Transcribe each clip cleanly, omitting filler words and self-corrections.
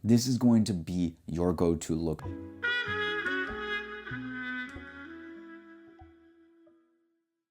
this is going to be your go-to look.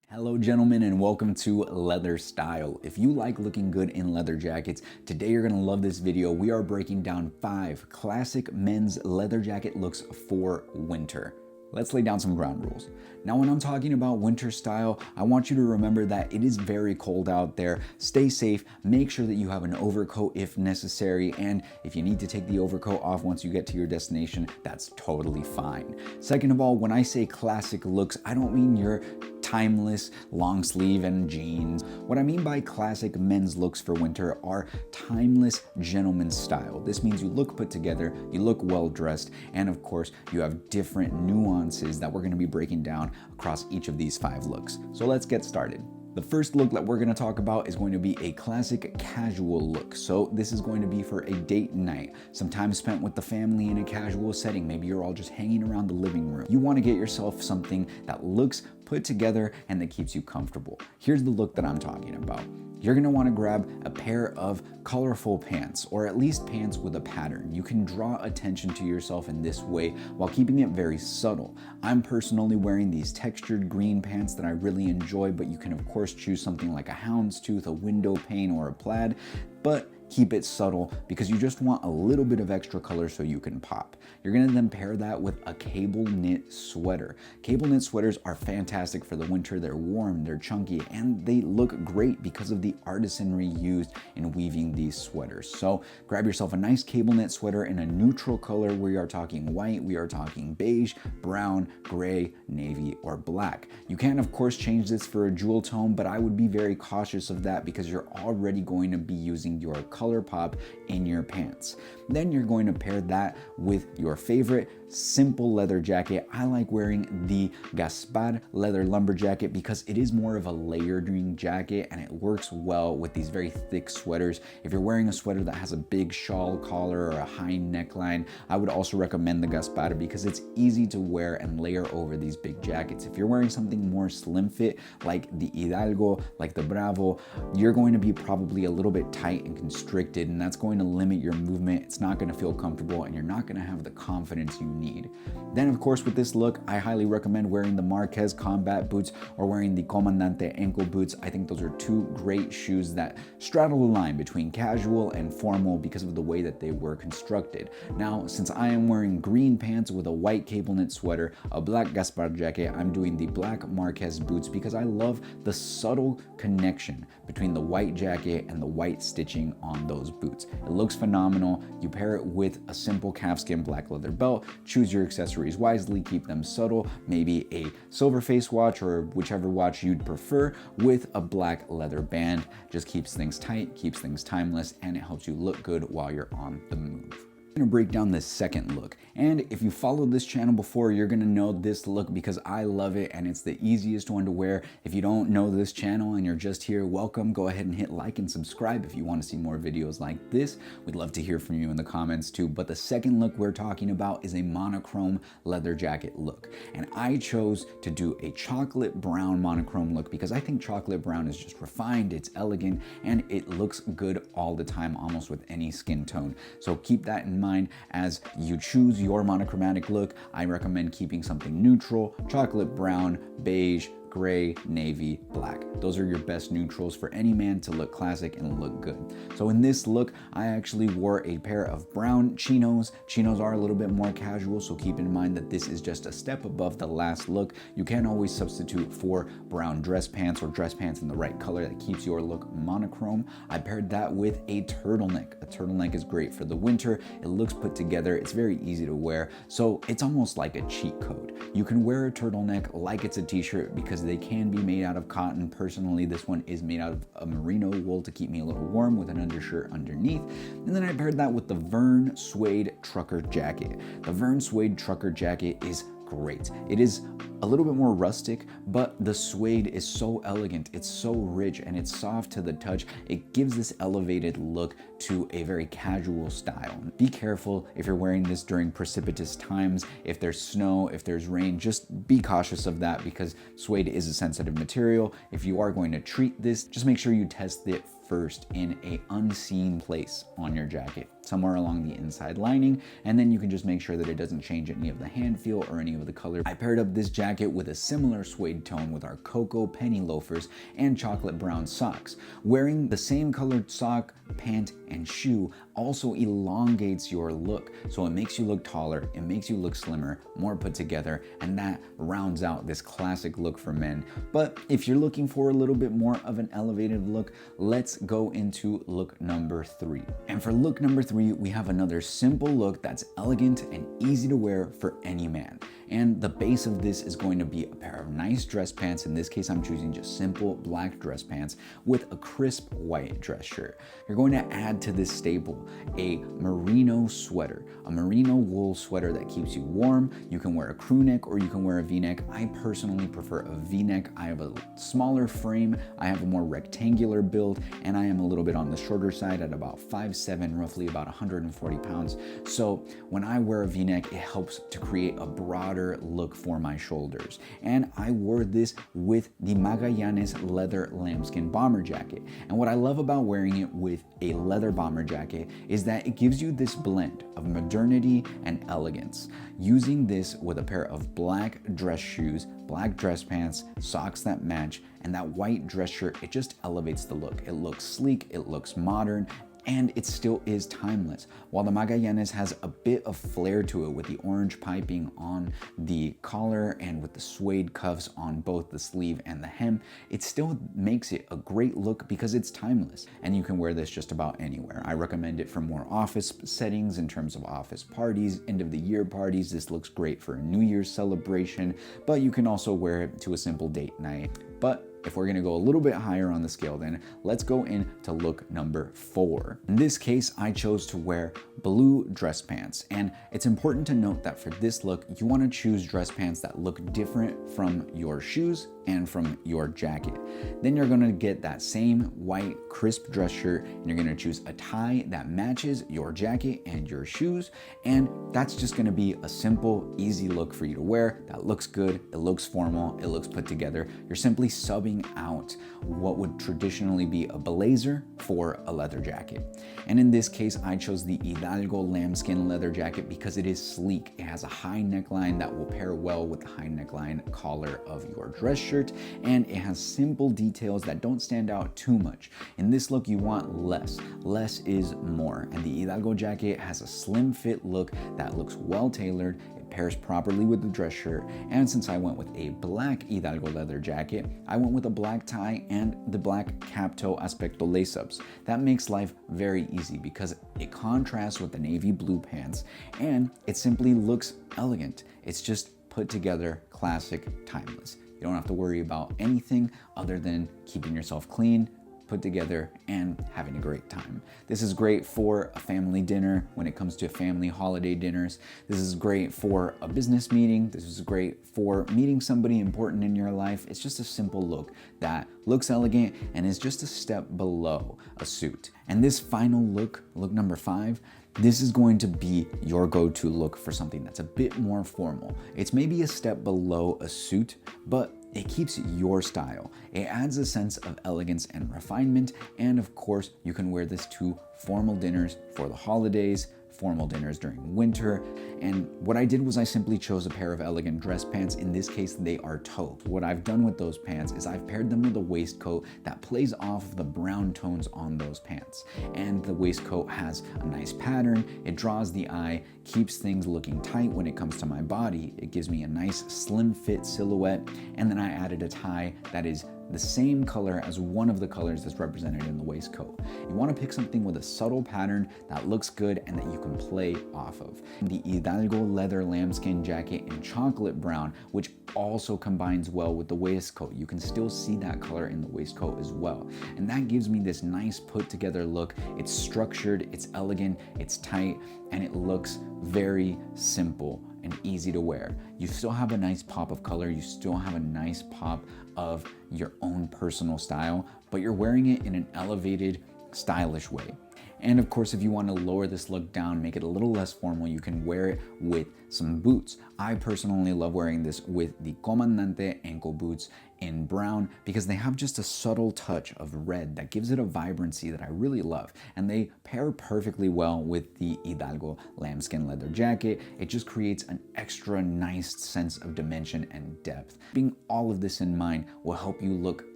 Hello gentlemen, and welcome to Leather Style. If you like looking good in leather jackets, today you're gonna love this video. We are breaking down 5 classic men's leather jacket looks for winter. Let's lay down some ground rules. Now, when I'm talking about winter style, I want you to remember that it is very cold out there. Stay safe, make sure that you have an overcoat if necessary, and if you need to take the overcoat off once you get to your destination, that's totally fine. Second of all, when I say classic looks, I don't mean your timeless long sleeve and jeans. What I mean by classic men's looks for winter are timeless gentleman style. This means you look put together, you look well dressed, and of course you have different nuances that we're going to be breaking down across each of these 5 looks. So let's get started. The first look that we're going to talk about is going to be a classic casual look. So this is going to be for a date night, some time spent with the family in a casual setting. Maybe you're all just hanging around the living room. You want to get yourself something that looks put together and that keeps you comfortable. Here's the look that I'm talking about. You're gonna wanna grab a pair of colorful pants, or at least pants with a pattern. You can draw attention to yourself in this way while keeping it very subtle. I'm personally wearing these textured green pants that I really enjoy, but you can of course choose something like a houndstooth, a window pane, or a plaid, but keep it subtle because you just want a little bit of extra color so you can pop. You're gonna then pair that with a cable knit sweater. Cable knit sweaters are fantastic for the winter. They're warm, they're chunky, and they look great because of the artisanry used in weaving these sweaters. So grab yourself a nice cable knit sweater in a neutral color. We are talking white, we are talking beige, brown, gray, navy, or black. You can of course change this for a jewel tone, but I would be very cautious of that because you're already going to be using your color pop in your pants. Then you're going to pair that with your favorite simple leather jacket. I like wearing the Gaspar leather lumber jacket because it is more of a layering jacket and it works well with these very thick sweaters. If you're wearing a sweater that has a big shawl collar or a high neckline, I would also recommend the Gaspar because it's easy to wear and layer over these big jackets. If you're wearing something more slim fit like the Hidalgo, like the Bravo, you're going to be probably a little bit tight and constricted, and that's going to limit your movement. It's not going to feel comfortable and you're not going to have the confidence you need. Then of course with this look, I highly recommend wearing the Marquez combat boots or wearing the Comandante ankle boots. I think those are 2 great shoes that straddle the line between casual and formal because of the way that they were constructed. Now, since I am wearing green pants with a white cable knit sweater, a black Gaspar jacket, I'm doing the black Marquez boots because I love the subtle connection between the white jacket and the white stitching on those boots. It looks phenomenal. You pair it with a simple calfskin black leather belt. Choose your accessories wisely, keep them subtle, maybe a silver face watch or whichever watch you'd prefer with a black leather band. Just keeps things tight, keeps things timeless, and it helps you look good while you're on the move. I'm gonna break down this second look, and if you followed this channel before, you're gonna know this look because I love it and it's the easiest one to wear. If you don't know this channel and you're just here, welcome. Go ahead and hit like and subscribe if you want to see more videos like this. We'd love to hear from you in the comments too. But the second look we're talking about is a monochrome leather jacket look, and I chose to do a chocolate brown monochrome look because I think chocolate brown is just refined, it's elegant, and it looks good all the time, almost with any skin tone. So keep that in mind as you choose your monochromatic look. I recommend keeping something neutral, chocolate brown, beige, gray, navy, black. Those are your best neutrals for any man to look classic and look good. So in this look, I actually wore a pair of brown chinos. Chinos are a little bit more casual, so keep in mind that this is just a step above the last look. You can always substitute for brown dress pants or dress pants in the right color that keeps your look monochrome. I paired that with a turtleneck. A turtleneck is great for the winter. It looks put together. It's very easy to wear. So it's almost like a cheat code. You can wear a turtleneck like it's a t-shirt because they can be made out of cotton. Personally, this one is made out of a merino wool to keep me a little warm with an undershirt underneath. And then I paired that with the Vern suede trucker jacket. The Vern suede trucker jacket is great. It is a little bit more rustic, but the suede is so elegant, it's so rich, and it's soft to the touch. It gives this elevated look to a very casual style. Be careful if you're wearing this during precipitous times. If there's snow, if there's rain, just be cautious of that because suede is a sensitive material. If you are going to treat this, just make sure you test it first in an unseen place on your jacket. somewhere along the inside lining, and then you can just make sure that it doesn't change any of the hand feel or any of the color. I paired up this jacket with a similar suede tone with our cocoa penny loafers and chocolate brown socks. Wearing the same colored sock, pant, and shoe also elongates your look, so it makes you look taller, it makes you look slimmer, more put together, and that rounds out this classic look for men. But if you're looking for a little bit more of an elevated look, let's go into look number 3. And for look number 3, we have another simple look that's elegant and easy to wear for any man. And the base of this is going to be a pair of nice dress pants. In this case, I'm choosing just simple black dress pants with a crisp white dress shirt. You're going to add to this staple a merino sweater, a merino wool sweater that keeps you warm. You can wear a crew neck or you can wear a V-neck. I personally prefer a V-neck. I have a smaller frame, I have a more rectangular build, and I am a little bit on the shorter side at about 5'7", roughly about 140 pounds. So when I wear a V-neck, it helps to create a broader look for my shoulders. And I wore this with the Magallanes leather lambskin bomber jacket. And what I love about wearing it with a leather bomber jacket is that it gives you this blend of modernity and elegance. Using this with a pair of black dress shoes, black dress pants, socks that match, and that white dress shirt, it just elevates the look. It looks sleek, it looks modern, and it still is timeless. While the Magallanes has a bit of flair to it with the orange piping on the collar and with the suede cuffs on both the sleeve and the hem, it still makes it a great look because it's timeless. And you can wear this just about anywhere. I recommend it for more office settings in terms of office parties, end of the year parties. This looks great for a New Year's celebration, but you can also wear it to a simple date night. But if we're gonna go a little bit higher on the scale, then let's go into look number 4. In this case, I chose to wear blue dress pants. And it's important to note that for this look, you wanna choose dress pants that look different from your shoes and from your jacket. Then you're gonna get that same white crisp dress shirt, and you're gonna choose a tie that matches your jacket and your shoes. And that's just gonna be a simple, easy look for you to wear that looks good, it looks formal, it looks put together. You're simply subbing out what would traditionally be a blazer for a leather jacket. And in this case, I chose the Hidalgo lambskin leather jacket because it is sleek. It has a high neckline that will pair well with the high neckline collar of your dress shirt, and it has simple details that don't stand out too much. In this look, you want less. Less is more, and the Hidalgo jacket has a slim fit look that looks well tailored. Pairs properly with the dress shirt, and since I went with a black Hidalgo leather jacket, I went with a black tie and the black cap toe aspecto lace-ups. That makes life very easy because it contrasts with the navy blue pants, and it simply looks elegant. It's just put together, classic, timeless. You don't have to worry about anything other than keeping yourself clean, put together, and having a great time. This is great for a family dinner when it comes to family holiday dinners. This is great for a business meeting. This is great for meeting somebody important in your life. It's just a simple look that looks elegant and is just a step below a suit. And this final look, look number 5, this is going to be your go-to look for something that's a bit more formal. It's maybe a step below a suit, but it keeps your style. It adds a sense of elegance and refinement, and of course, you can wear this to formal dinners for the holidays, formal dinners during winter. And what I did was I simply chose a pair of elegant dress pants. In this case, they are taupe. What I've done with those pants is I've paired them with a waistcoat that plays off the brown tones on those pants. And the waistcoat has a nice pattern. It draws the eye, keeps things looking tight when it comes to my body. It gives me a nice slim fit silhouette. And then I added a tie that is the same color as one of the colors that's represented in the waistcoat. You want to pick something with a subtle pattern that looks good and that you can play off of. The Hidalgo leather lambskin jacket in chocolate brown, which also combines well with the waistcoat. You can still see that color in the waistcoat as well. And that gives me this nice put together look. It's structured, it's elegant, it's tight, and it looks very simple and easy to wear. You still have a nice pop of color, you still have a nice pop of your own personal style, but you're wearing it in an elevated, stylish way. And of course, if you want to lower this look down, make it a little less formal, you can wear it with some boots. I personally love wearing this with the Comandante ankle boots in brown because they have just a subtle touch of red that gives it a vibrancy that I really love. And they pair perfectly well with the Hidalgo lambskin leather jacket. It just creates an extra nice sense of dimension and depth. Keeping all of this in mind will help you look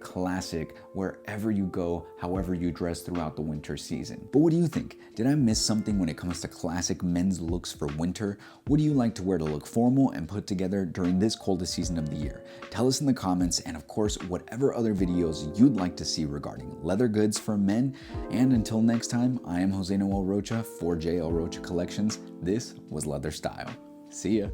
classic wherever you go, however you dress throughout the winter season. But what do you think? Did I miss something when it comes to classic men's looks for winter? What do you like to wear to look formal and put together during this coldest season of the year? Tell us in the comments, and of course, whatever other videos you'd like to see regarding leather goods for men. And until next time, I am Jose Noel Rocha for JL Rocha Collections. This was Leather Style. See ya.